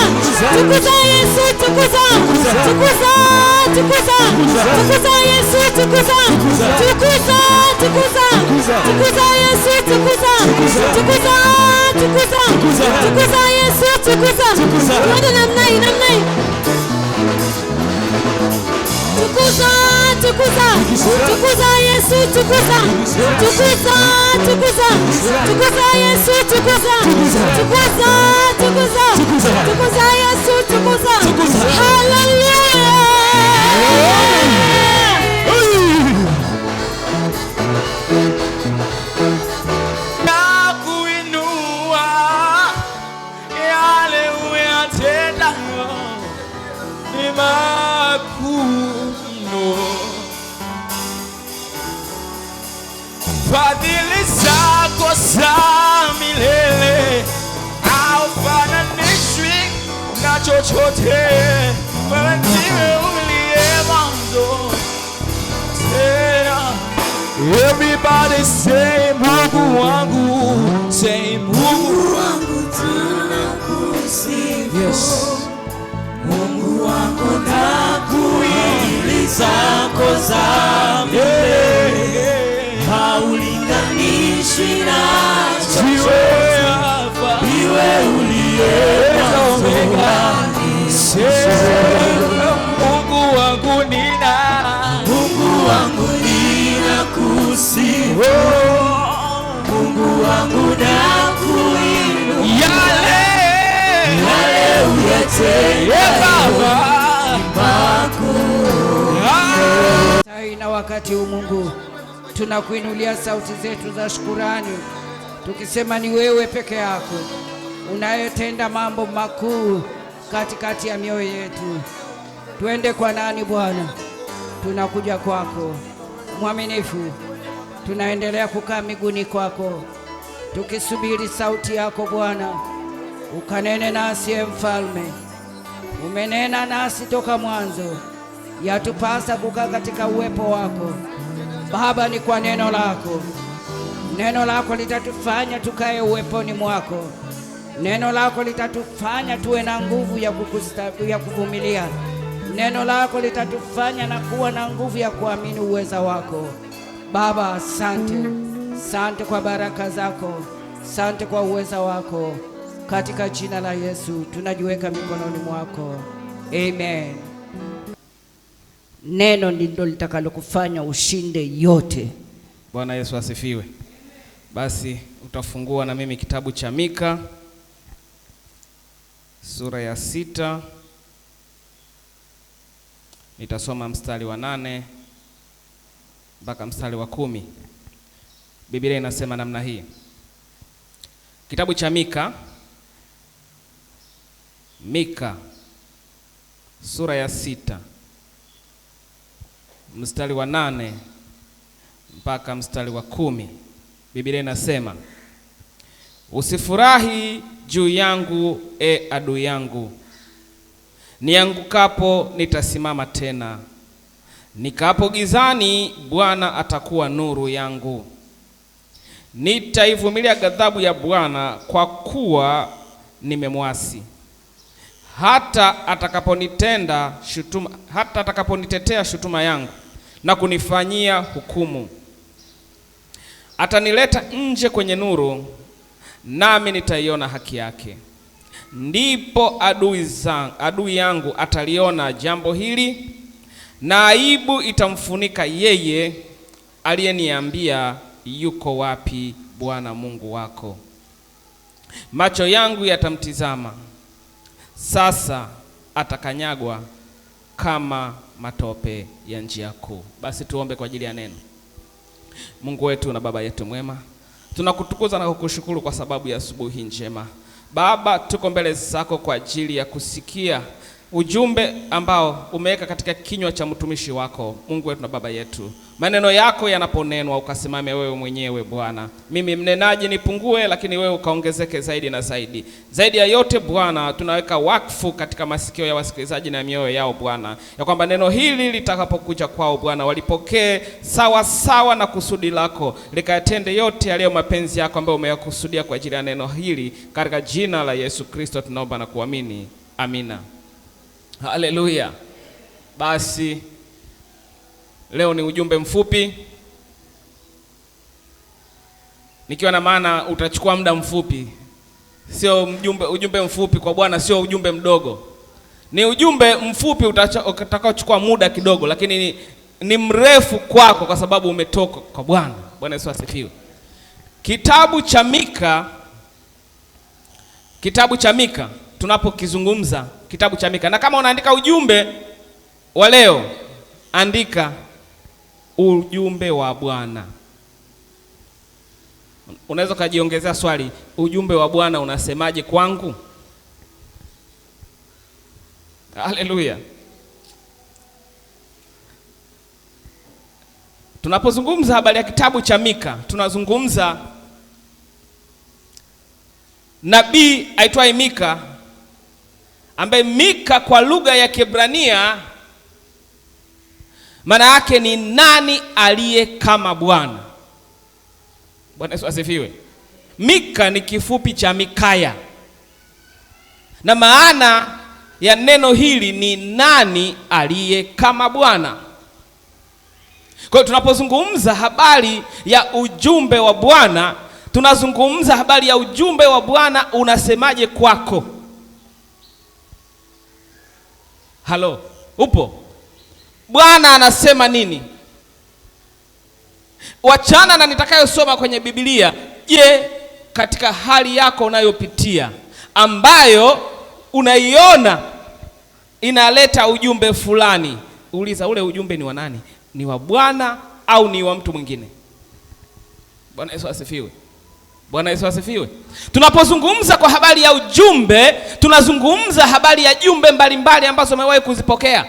tukuza Yesu, tukuza, tukuza, tukuza, tukuza Yesu, tukuza, tukuza, tukuza, tukuza Yesu, tukuza, tukuza, tukuza, tukuza Yesu, tukuza. Tuende namna hii, namna hii. Tukuza, tukuza. tukuza. Tukuza Yesu, tukuza. Tukuza, tukuza. Tukuza Yesu, tukuza. Tukuza, tukuza. Tukuza Yesu, tukuza. Hallelujah. Nakuinua yale uyatendayo ni makuu mno. Fadhili zako za milele haufananishwi na chochote. Wewe ndiwe uliye mwanzo tena. Everybody say Mungu wangu, say Mungu wangu tunakusifu. Yes. Mungu wangu nakuinua zako za milele haulinganishwi na chochote. Iwe uliye Omega. Mungu wangu Mungu wangu ninakusifu. Mungu wangu nakuinua. Yale uyatenda Na wakati huu Mungu, tunakuinulia sauti zetu za shukurani, tukisema ni wewe peke yako unayetenda mambo makuu katikati ya mioyo yetu. Tuende kwa nani Bwana? Tunakuja kwako mwaminifu, tunaendelea kukaa miguuni kwako tukisubiri sauti yako Bwana. Ukanene nasi Mfalme, umenena nasi toka mwanzo, yatupasa kukaa katika uwepo wako Baba. Ni kwa neno lako, neno lako litatufanya tukae uweponi mwako. Neno lako litatufanya tuwe na nguvu ya kuvumilia. Neno lako litatufanya na kuwa na nguvu ya kuamini uweza wako Baba. Asante, asante kwa baraka zako, asante kwa uweza wako. Katika jina la Yesu tunajiweka mikononi mwako, amen. Neno ndilo litakalokufanya ushinde yote. Bwana Yesu asifiwe. Basi utafungua na mimi kitabu cha Mika sura ya 6. Nitasoma mstari wa 8 mpaka mstari wa 10. Biblia inasema namna hii. Kitabu cha Mika sura ya 6 mstari wa 8 mpaka mstari wa 10. Biblia inasema, usifurahi juu yangu adui yangu, niangukapo nitasimama tena, nikapo gizani Bwana atakuwa nuru yangu. Nitaivumilia ghadhabu ya Bwana kwa kuwa nimemwasi, hata atakaponitetea shutuma yangu na kunifanyia hukumu. Atanileta nje kwenye nuru, nami nitaiona haki yake. Ndipo adui yangu ataliona jambo hili, na aibu itamfunika yeye aliyeniambia, yuko wapi Bwana Mungu wako? Macho yangu yatamtizama, sasa atakanyagwa kama matope ya njia kuu. Basi tuombe kwa ajili ya neno. Mungu wetu na Baba yetu mwema, tunakutukuza na kukushukuru kwa sababu ya asubuhi njema. Baba, tuko mbele zako kwa ajili ya kusikia ujumbe ambao umeweka katika kinywa cha mtumishi wako. Mungu wetu na Baba yetu, maneno yako yanaponenwa ukasimame wewe mwenyewe Bwana. Mimi mnenaji nipungue, lakini wewe ukaongezeke zaidi na zaidi. Zaidi ya yote Bwana, tunaweka wakfu katika masikio ya wasikilizaji na mioyo yao Bwana, ya kwamba neno hili litakapokuja kwao Bwana, walipokee sawa sawa na kusudi lako, likayatende yote yaliyo mapenzi yako ambayo umeyakusudia kwa ajili ya neno hili, katika jina la Yesu Kristo tunaomba na kuamini, amina. Haleluya. Basi leo ni ujumbe mfupi, nikiwa na maana utachukua muda mfupi. Sio ujumbe mfupi kwa Bwana sio ujumbe mdogo. Ni ujumbe mfupi utakaochukua muda kidogo, lakini ni mrefu kwako kwa sababu umetoka kwa Bwana. Bwana Yesu asifiwe. Kitabu cha Mika tunapokizungumza kitabu cha Mika, na kama unaandika ujumbe wa leo, andika ujumbe wa Bwana. Unaweza kujiongezea swali, ujumbe wa Bwana unasemaje kwangu? Haleluya. Tunapozungumza habari ya kitabu cha Mika, tunazungumza nabii aitwaye Mika, ambaye Mika kwa lugha ya Kiebrania maana yake ni nani aliye kama Bwana. Bwana Yesu asifiwe. Mika ni kifupi cha Mikaya, na maana ya neno hili ni nani aliye kama Bwana. Kwa hiyo tunapozungumza habari ya ujumbe wa Bwana, tunazungumza habari ya ujumbe wa Bwana unasemaje kwako. Halo, upo? Bwana anasema nini? Wachana na nitakayosoma kwenye Biblia. Je, katika hali yako unayopitia ambayo unaiona inaleta ujumbe fulani, uliza ule ujumbe ni wa nani? Ni wa Bwana au ni wa mtu mwingine? Bwana Yesu asifiwe. Bwana Yesu asifiwe. Tunapozungumza kwa habari ya ujumbe, tunazungumza habari ya jumbe mbalimbali ambazo umewahi kuzipokea.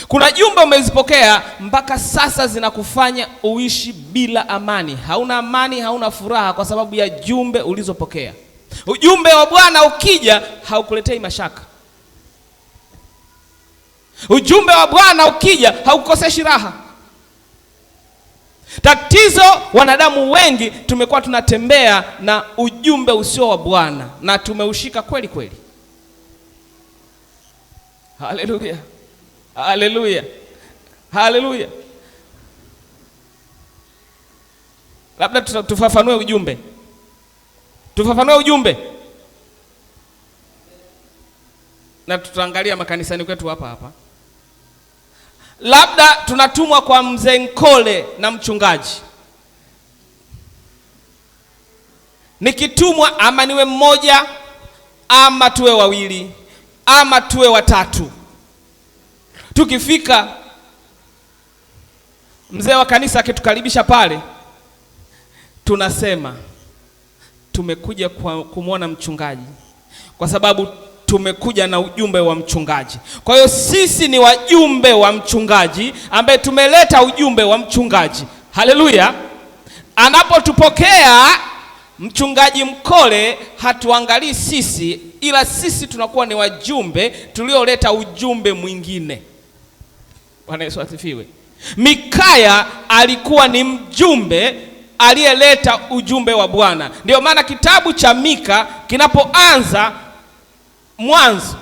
Kuna jumbe umezipokea mpaka sasa zinakufanya uishi bila amani. Hauna amani, hauna furaha kwa sababu ya jumbe ulizopokea. Ujumbe wa Bwana ukija haukuletei mashaka. Ujumbe wa Bwana ukija haukoseshi raha. Tatizo, wanadamu wengi tumekuwa tunatembea na ujumbe usio wa Bwana na tumeushika kweli kweli. Haleluya. Haleluya. Haleluya. Labda tufafanue ujumbe. Tufafanue ujumbe. Na tutaangalia makanisani kwetu hapa. Labda tunatumwa kwa mzee Nkole na mchungaji. Nikitumwa ama niwe mmoja ama tuwe wawili ama tuwe watatu. Tukifika mzee wa kanisa akitukaribisha pale, tunasema tumekuja kumwona mchungaji kwa sababu tumekuja na ujumbe wa mchungaji. Kwa hiyo sisi ni wajumbe wa mchungaji ambaye tumeleta ujumbe wa mchungaji. Haleluya. Anapotupokea mchungaji Mkole, hatuangalii sisi, ila sisi tunakuwa ni wajumbe tulioleta ujumbe mwingine. Bwana Yesu asifiwe. Mikaya alikuwa ni mjumbe aliyeleta ujumbe wa Bwana. Ndio maana kitabu cha Mika kinapoanza mwanzo,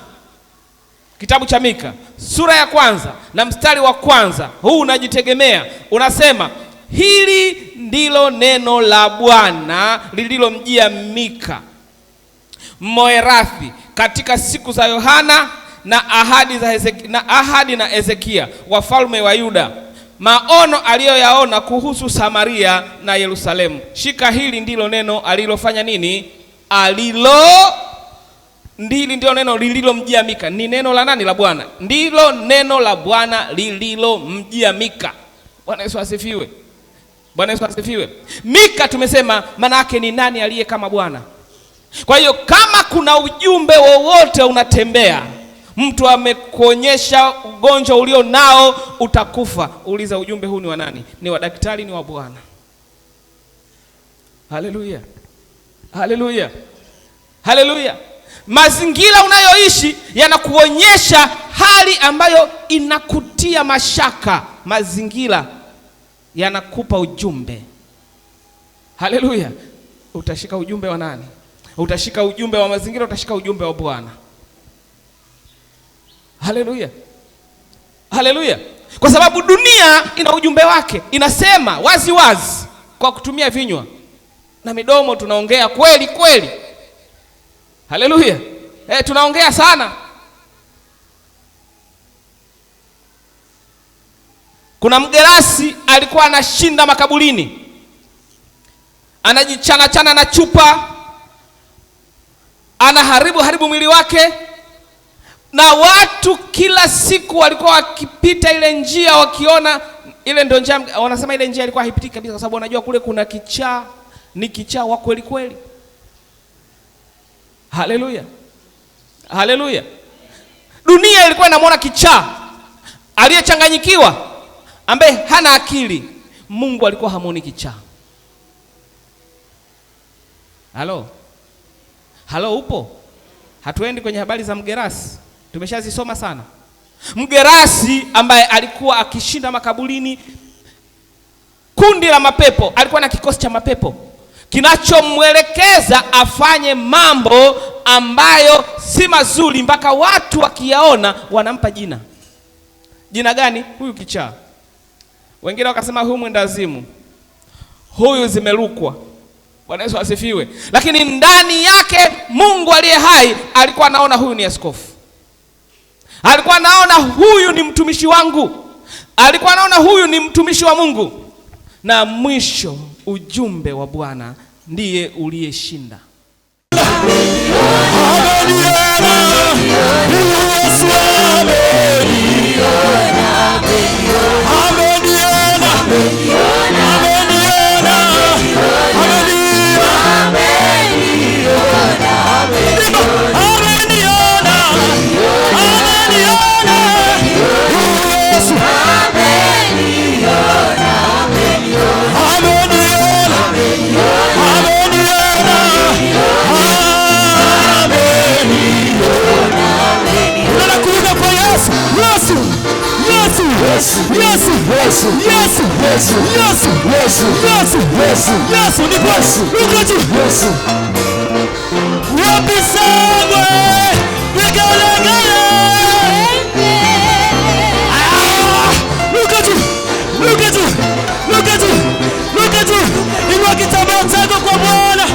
kitabu cha Mika sura ya kwanza na mstari wa kwanza, huu unajitegemea, unasema hili ndilo neno la Bwana lililomjia Mika Mmoerathi katika siku za Yohana na ahadi na Ezekia wafalme wa Yuda, maono aliyoyaona kuhusu Samaria na Yerusalemu. Shika, hili ndilo neno alilofanya nini? Ndilo neno lililomjia Mika. Ni neno la nani? La Bwana. Ndilo neno la Bwana lililomjia Mika. Bwana Yesu asifiwe. Bwana Yesu asifiwe. Mika tumesema maana yake ni nani aliye kama Bwana. Kwa hiyo kama kuna ujumbe wowote unatembea, mtu amekuonyesha ugonjwa ulio nao utakufa, uliza ujumbe huu ni wa nani? Ni wa daktari, ni wa Bwana. Haleluya. Haleluya. Haleluya. Mazingira unayoishi yanakuonyesha hali ambayo inakutia mashaka. Mazingira yanakupa ujumbe. Haleluya. Utashika ujumbe wa nani? Utashika ujumbe wa mazingira, utashika ujumbe wa Bwana. Haleluya. Haleluya. Kwa sababu dunia ina ujumbe wake, inasema wazi wazi kwa kutumia vinywa na midomo. Tunaongea kweli kweli. Haleluya. Tunaongea sana. Kuna mgerasi alikuwa anashinda makaburini, anajichana na chupa, anaharibu mwili wake, na watu kila siku walikuwa wakipita ile njia wakiona ile ndio njia, wanasema ile njia ilikuwa haipitiki kabisa, kwa sababu wanajua kule kuna kichaa, ni kichaa wa kweli kweli. Haleluya, haleluya. Dunia ilikuwa inamwona kichaa aliyechanganyikiwa, ambaye hana akili. Mungu alikuwa hamuoni kichaa. Halo, upo? Hatuendi kwenye habari za mgerasi, tumeshazisoma sana. Mgerasi ambaye alikuwa akishinda makaburini, kundi la mapepo, alikuwa na kikosi cha mapepo kinachomwelekeza afanye mambo ambayo si mazuri, mpaka watu wakiyaona wanampa jina. Jina gani? Huyu kichaa. Wengine wakasema huyu mwendazimu, huyu zimelukwa. Bwana Yesu asifiwe. Lakini ndani yake Mungu aliye hai alikuwa anaona huyu ni askofu, alikuwa anaona huyu ni mtumishi wangu, alikuwa anaona huyu ni mtumishi wa Mungu. Na mwisho ujumbe wa Bwana ndiye uliyeshinda. Yesu ni Yesu. Yesu. Wapi sangwe nigelegele. Look at you. Inua kitambaa chako kwa Bwana.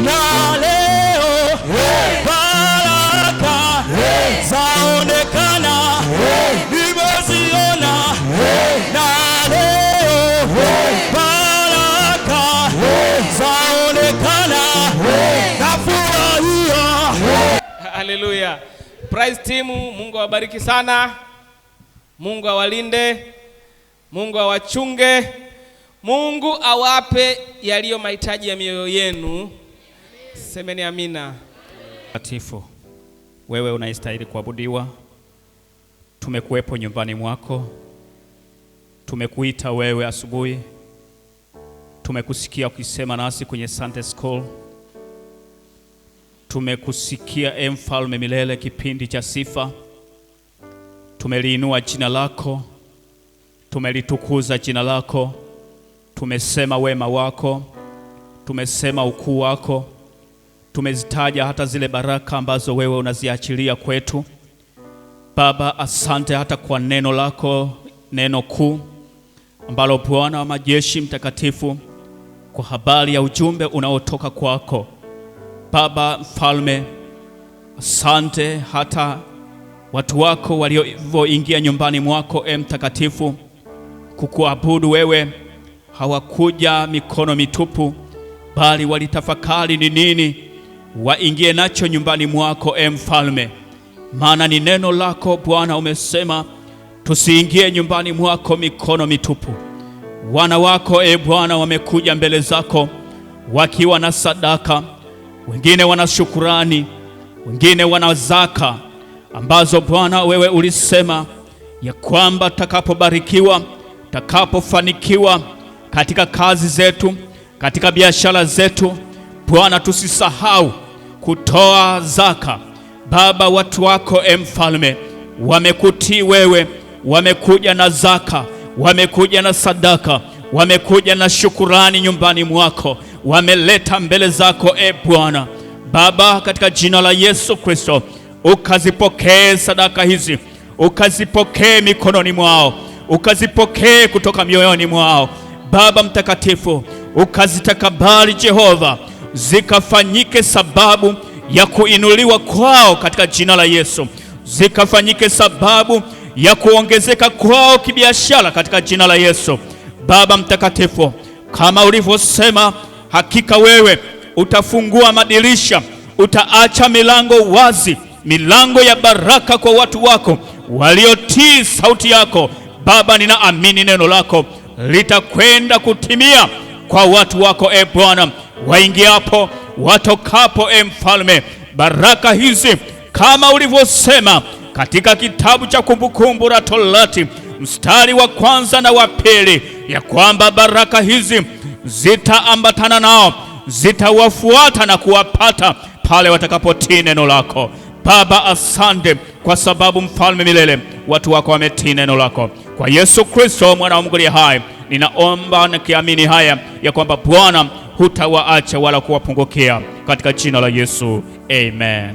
Na leo baraka zaonekana, nimeziona. Na leo baraka zaonekana, nafurahia. Haleluya. Praise team, Mungu awabariki sana. Mungu awalinde, Mungu awachunge, Mungu awape yaliyo mahitaji ya mioyo yenu. Semeni amina. Mtakatifu, wewe unaistahili kuabudiwa. Tumekuwepo nyumbani mwako, tumekuita wewe asubuhi, tumekusikia ukisema nasi kwenye Sunday School, tumekusikia Mfalme milele kipindi cha sifa. Tumeliinua jina lako, tumelitukuza jina lako, tumesema wema wako, tumesema ukuu wako, tumezitaja hata zile baraka ambazo wewe unaziachilia kwetu. Baba, asante hata kwa neno lako, neno kuu ambalo Bwana wa majeshi mtakatifu, kwa habari ya ujumbe unaotoka kwako. Baba Mfalme, asante hata watu wako walioingia nyumbani mwako mtakatifu kukuabudu wewe hawakuja mikono mitupu, bali walitafakari ni nini waingie nacho nyumbani mwako, Mfalme. Maana ni neno lako Bwana umesema tusiingie nyumbani mwako mikono mitupu. Wana wako Bwana wamekuja mbele zako wakiwa na sadaka, wengine wana shukurani, wengine wana zaka, ambazo Bwana wewe ulisema ya kwamba takapobarikiwa, takapofanikiwa katika kazi zetu, katika biashara zetu, Bwana tusisahau kutoa zaka. Baba, watu wako Mfalme wamekutii wewe, wamekuja na zaka, wamekuja na sadaka, wamekuja na shukurani nyumbani mwako, wameleta mbele zako Bwana. Baba, katika jina la Yesu Kristo, ukazipokee sadaka hizi, ukazipokee mikononi mwao, ukazipokee kutoka mioyoni mwao. Baba mtakatifu, ukazitakabali Jehova, zikafanyike sababu ya kuinuliwa kwao katika jina la Yesu, zikafanyike sababu ya kuongezeka kwao kibiashara katika jina la Yesu. Baba mtakatifu, kama ulivyosema, hakika wewe utafungua madirisha, utaacha milango wazi, milango ya baraka kwa watu wako waliotii sauti yako. Baba, ninaamini neno lako litakwenda kutimia kwa watu wako Bwana, waingiapo watokapo Mfalme. Baraka hizi kama ulivyosema katika kitabu cha Kumbukumbu la Torati mstari wa 1 na wa 2, ya kwamba baraka hizi zitaambatana nao, zitawafuata na kuwapata pale watakapotii neno lako. Baba, asante kwa sababu Mfalme milele watu wako wametii neno lako. Kwa Yesu Kristo mwana wa Mungu aliye hai, ninaomba na kiamini haya ya kwamba Bwana hutawaacha wala kuwapungukia, katika jina la Yesu, amen.